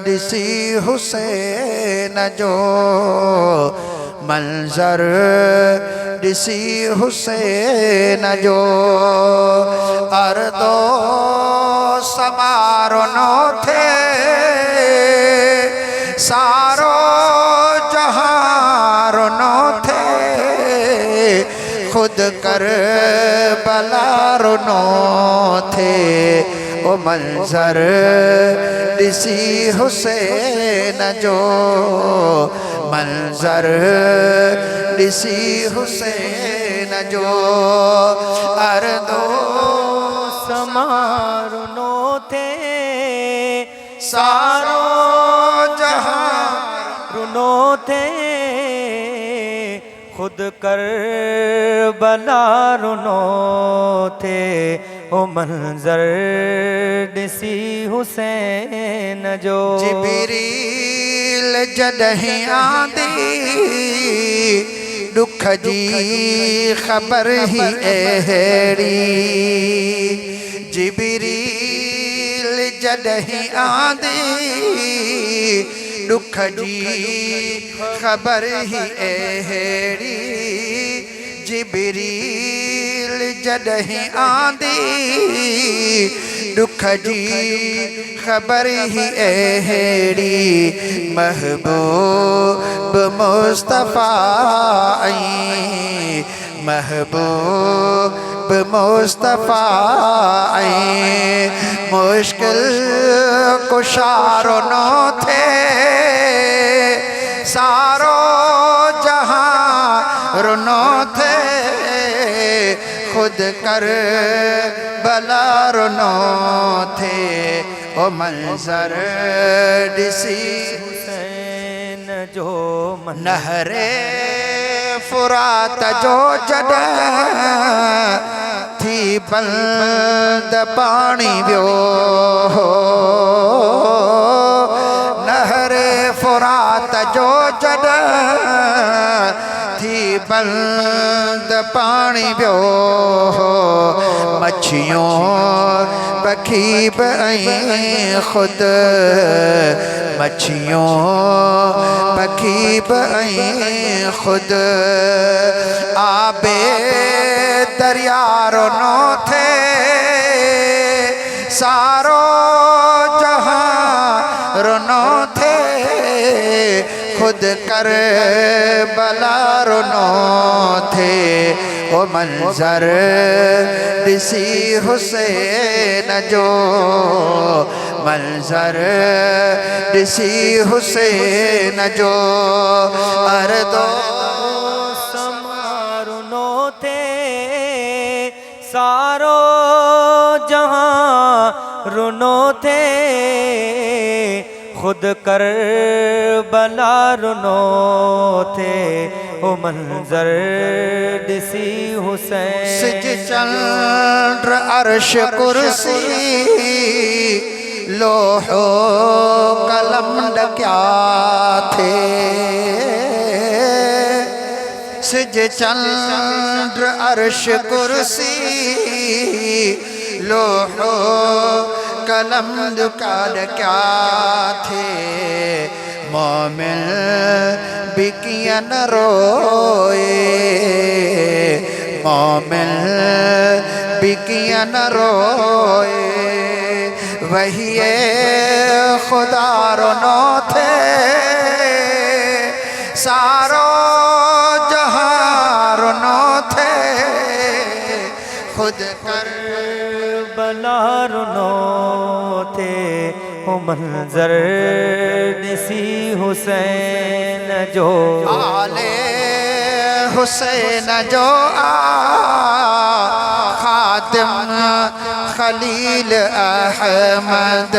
दिसी हुसैन जो मंजर दिसी हुसैन जो अर्दो समारो नो थे सारो जहां नो थे खुद कर बलारो नो थे ओ मंजर दिसी हुसैन जो मंजर दिसी हुसैन जो अर्दो समारो नो थे सारो जहां रुनो थे खुद कर बला रुनो थे ओ मंजर दिसी हुसैन जो जिबरील जॾहिं आंदी दुख जी ख़बर ही अहिड़ी जिबरील जॾहिं आंदी दुख जी ख़बर ही अहिड़ी जिबरील जॾहिं आंदी दुख जी ख़बर ही अहिड़ी महबूब मुस्तफ़ा आई महबूब मुस्तफ़ा आई मुश्किल कुशारो नो थे सारो जहां रुनो थे खुद कर बला रुनो थे ओ मंजर दिसी हुसैन जो नहरे फुरात जो जॾहिं थी बंद पाणी वियो नहरे फुरात जो जॾहिं थी बंद पाणी वियो मच्छियों पखी बई खुद मच्छियों पखी बई खुद आबे दरिया नो थे सारो जहां रुनो थे खुद कर बला रुनो थे ओ मंजर दिसी हुसैन जो मंजर दिसी हुसैन जो अर्दो समारो नो थे सारो जहां रुनो थे खुद कर बला रुनो थे ओ मंजर दिसी हुसैन सिज चंद्र अर्श कुर्सी लोहो कलम क्या थे सिज चंद्र अर्श कुर्सी लोहो कलम क्या थे मोमिन बिकियन रोए मोमिन बिकियन रोए वही खुदा रोनो थे सारो जहां रोनो थे खुद कर बला रुनो थे ओ मंजर दिसी हुसैन जो आले हुसैन जो खातिम खलील अहमद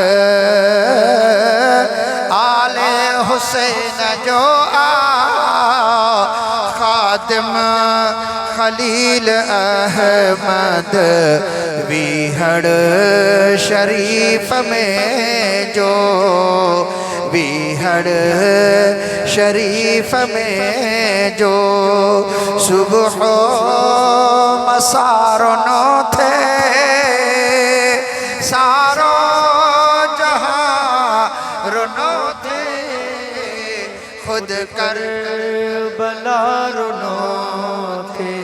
आले हुसैन जो खातिम खलील अहमद विहड़ शरीफ में जो विहड़ शरीफ में जो सुबह मसारो नो थे सारो जहां रुनो थे खुद कर बला रुनो थे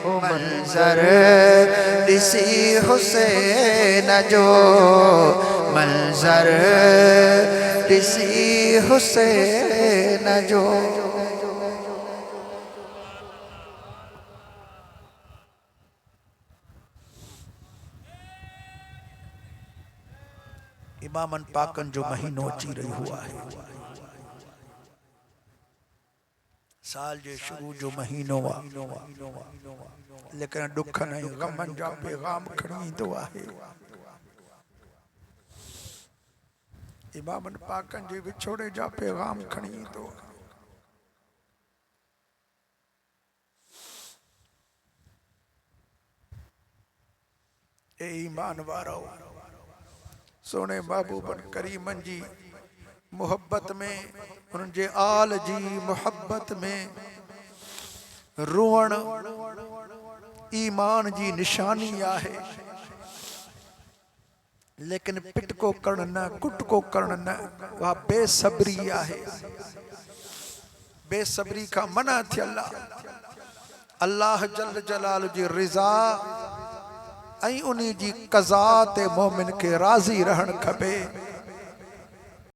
ओ मंजर दिसी हुसैन जो मंजर दिसी हुसैन जो। इमामन पाकन जो महीनो अची रही हुआ है, साल जे शुरू जो महीनो आहे, लेकिन दुखन ऐं ग़मन जा पैगाम खणी ईंदो आहे। इमामन पाकन जे विछोड़े जा पैगाम खणी ईंदो आहे। ए ईमान वारो, सोने महबूबन करीमन जी मोहब्बत में, उनके आल जी मोहब्बत में रोअण ईमान जी निशानी आहे। लेकिन पिटको करण न, कुटको करण न, वह बेसब्री आहे। बेसब्री का मना थियल आहे। अल्लाह जल जलाल जी रिज़ा ऐं उन्हीं जी क़ज़ा ते मोमिन के राज़ी रहण खपे।